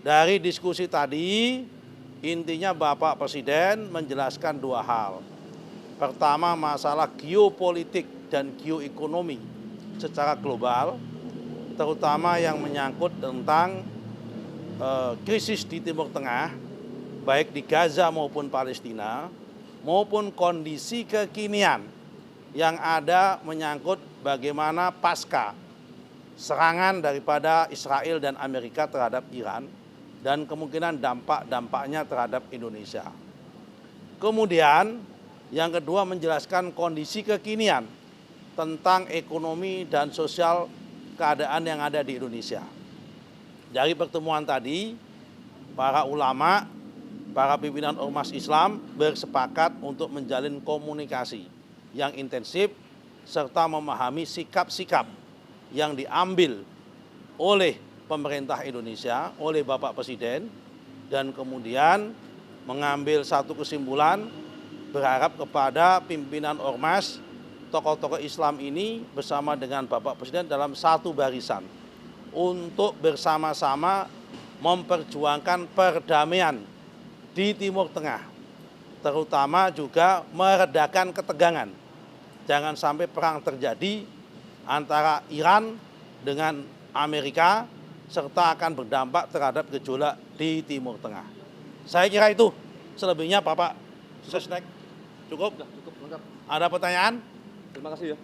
Dari diskusi tadi, intinya Bapak Presiden menjelaskan dua hal. Pertama, masalah geopolitik dan geoekonomi secara global, terutama yang menyangkut tentang krisis di Timur Tengah, baik di Gaza maupun Palestina, maupun kondisi kekinian yang ada menyangkut bagaimana pasca serangan daripada Israel dan Amerika terhadap Iran, dan kemungkinan dampak-dampaknya terhadap Indonesia. Kemudian yang kedua menjelaskan kondisi kekinian tentang ekonomi dan sosial keadaan yang ada di Indonesia. Dari pertemuan tadi, para ulama, para pimpinan ormas Islam bersepakat untuk menjalin komunikasi yang intensif serta memahami sikap-sikap yang diambil oleh pemerintah Indonesia, oleh Bapak Presiden, dan kemudian mengambil satu kesimpulan, berharap kepada pimpinan ormas, tokoh-tokoh Islam ini bersama dengan Bapak Presiden dalam satu barisan untuk bersama-sama memperjuangkan perdamaian di Timur Tengah, terutama juga meredakan ketegangan. Jangan sampai perang terjadi antara Iran dengan Amerika, serta akan berdampak terhadap gejolak di Timur Tengah. Saya kira itu. Selebihnya Bapak Sesnek. Cukup? Cukup, lengkap. Ada pertanyaan? Terima kasih ya.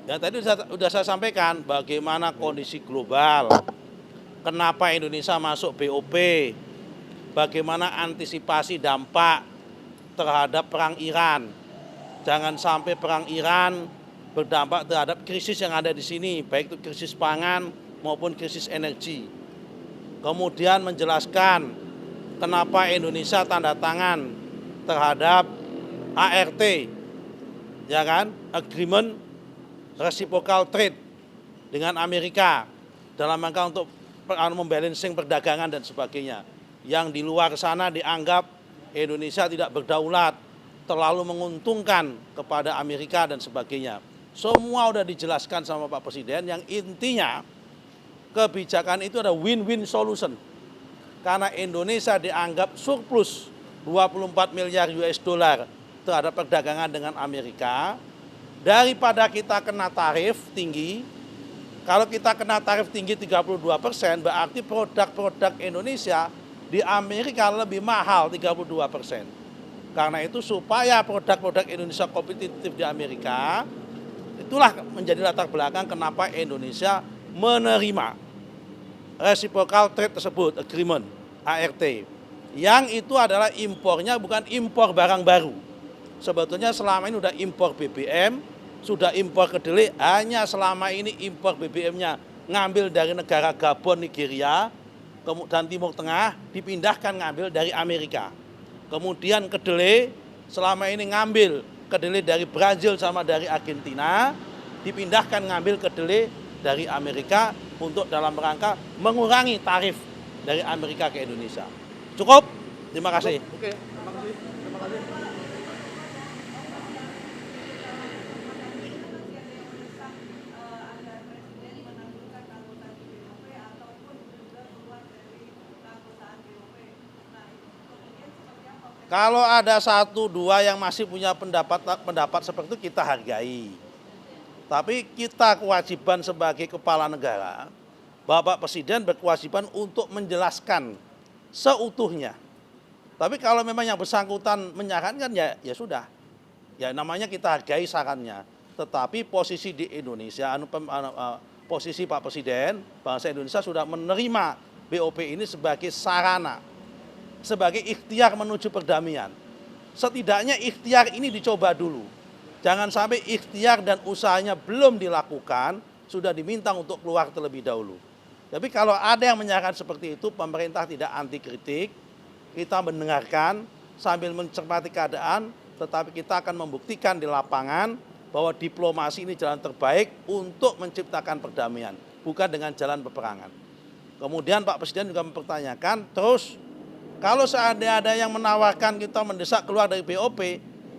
Ya tadi sudah saya sampaikan bagaimana kondisi global, kenapa Indonesia masuk BOP, bagaimana antisipasi dampak terhadap perang Iran. Jangan sampai perang Iran berdampak terhadap krisis yang ada di sini, baik itu krisis pangan maupun krisis energi. Kemudian menjelaskan kenapa Indonesia tanda tangan terhadap ART, ya kan, Agreement Reciprocal Trade dengan Amerika dalam rangka untuk membalancing perdagangan dan sebagainya. Yang di luar sana dianggap Indonesia tidak berdaulat, terlalu menguntungkan kepada Amerika dan sebagainya. Semua sudah dijelaskan sama Pak Presiden, yang intinya kebijakan itu ada win-win solution. Karena Indonesia dianggap surplus 24 miliar US dollar terhadap perdagangan dengan Amerika. Daripada kita kena tarif tinggi, kalau kita kena tarif tinggi 32%, berarti produk-produk Indonesia di Amerika lebih mahal 32%. Karena itu supaya produk-produk Indonesia kompetitif di Amerika, itulah menjadi latar belakang kenapa Indonesia menerima Reciprocal Trade tersebut, Agreement, ART. Yang itu adalah impornya bukan impor barang baru. Sebetulnya selama ini sudah impor BBM, sudah impor kedelai, hanya selama ini impor BBM-nya ngambil dari negara Gabon, Nigeria, dan Timur Tengah, dipindahkan ngambil dari Amerika. Kemudian kedelai selama ini ngambil kedelai dari Brazil sama dari Argentina, dipindahkan ngambil kedelai dari Amerika untuk dalam rangka mengurangi tarif dari Amerika ke Indonesia. Cukup? Terima kasih. Oke, terima kasih. Terima kasih. Kalau ada satu dua yang masih punya pendapat seperti itu, kita hargai. Tapi kita kewajiban sebagai kepala negara, Bapak Presiden berkewajiban untuk menjelaskan seutuhnya. Tapi kalau memang yang bersangkutan menyarankan, ya sudah. Ya namanya kita hargai sarannya. Tetapi posisi di Indonesia, posisi Pak Presiden, bangsa Indonesia sudah menerima BOP ini sebagai sarana, sebagai ikhtiar menuju perdamaian. Setidaknya ikhtiar ini dicoba dulu. Jangan sampai ikhtiar dan usahanya belum dilakukan, sudah diminta untuk keluar terlebih dahulu. Tapi kalau ada yang menyarankan seperti itu, pemerintah tidak anti kritik, kita mendengarkan sambil mencermati keadaan, tetapi kita akan membuktikan di lapangan bahwa diplomasi ini jalan terbaik untuk menciptakan perdamaian, bukan dengan jalan peperangan. Kemudian Pak Presiden juga mempertanyakan, terus kalau seandainya ada yang menawarkan kita mendesak keluar dari BOP,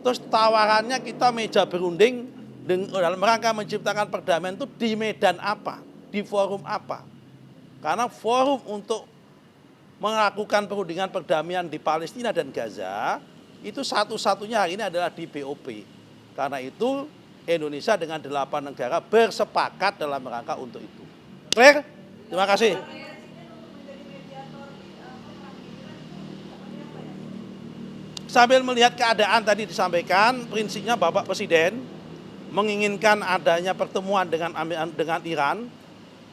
terus tawarannya kita meja berunding dalam rangka menciptakan perdamaian itu di medan apa, di forum apa. Karena forum untuk melakukan perundingan perdamaian di Palestina dan Gaza itu satu-satunya hari ini adalah di BOP. Karena itu Indonesia dengan 8 negara bersepakat dalam rangka untuk itu. Clear? Terima kasih. Sambil melihat keadaan tadi disampaikan, prinsipnya Bapak Presiden menginginkan adanya pertemuan dengan Iran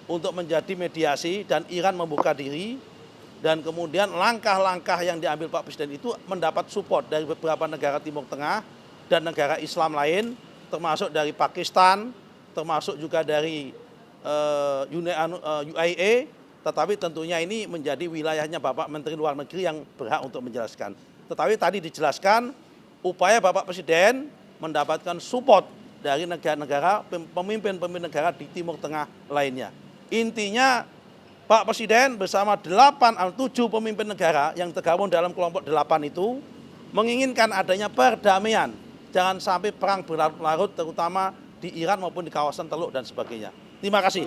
untuk menjadi mediasi dan Iran membuka diri, dan kemudian langkah-langkah yang diambil Pak Presiden itu mendapat support dari beberapa negara Timur Tengah dan negara Islam lain, termasuk dari Pakistan, termasuk juga dari UAE, tetapi tentunya ini menjadi wilayahnya Bapak Menteri Luar Negeri yang berhak untuk menjelaskan. Tetapi tadi dijelaskan upaya Bapak Presiden mendapatkan support dari negara-negara, pemimpin-pemimpin negara di Timur Tengah lainnya. Intinya Pak Presiden bersama 7 pemimpin negara yang tergabung dalam kelompok 8 itu menginginkan adanya perdamaian. Jangan sampai perang berlarut-larut terutama di Iran maupun di kawasan Teluk dan sebagainya. Terima kasih.